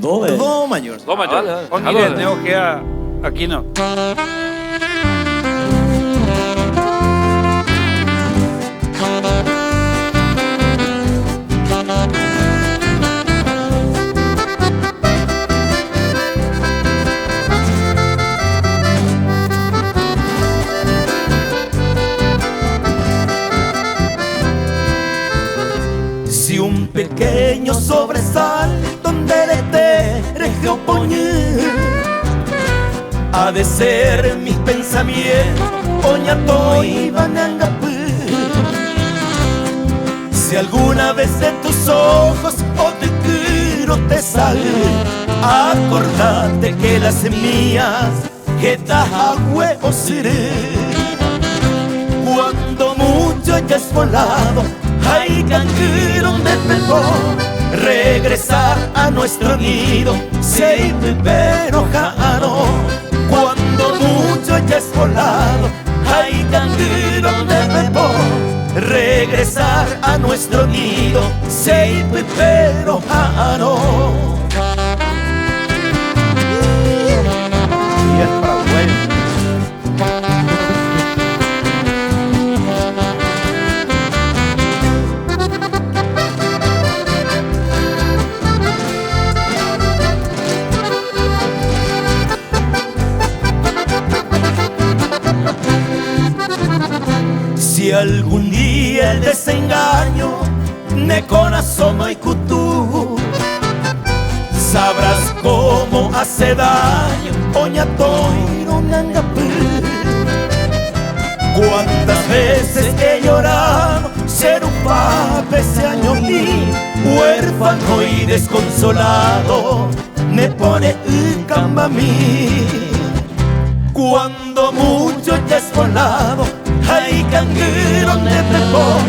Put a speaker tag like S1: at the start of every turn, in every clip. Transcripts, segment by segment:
S1: Do mayor.
S2: Do mayor.
S3: Con Irene, o queda aquí no.
S1: Si un pequeño sobresalto le te opoñer, ha de ser mis pensamientos, oñato y banangapú. Si alguna vez de tus ojos o te quiero te sale, acordate que las semillas que tajahue o seré. Cuando mucho hayas volado, hay canguero de pepón, regresar a nuestro nido, sei pero jano. Cuando mucho hayas volado, hay canguero de pepón, regresar a nuestro nido, sei pero jano. Y es para bueno. Si algún día el desengaño ne corazón y cutú, sabrás cómo hace daño oñatoiro nangapú. Cuántas veces he llorado ser un pape ese año mí, huérfano y desconsolado me pone un camba a mí. Cuando mucho ya es volado, hay canguero de pepón,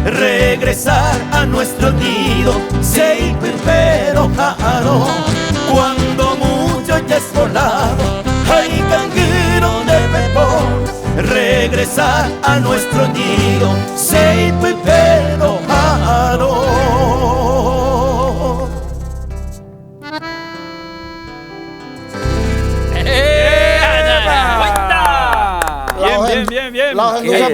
S1: regresar a nuestro nido, sei pero jaro. Cuando mucho ya es volado, hay canguero de pepón, regresar a nuestro nido, sei pero jaro.
S3: Bien, bien, bien, bien.
S4: La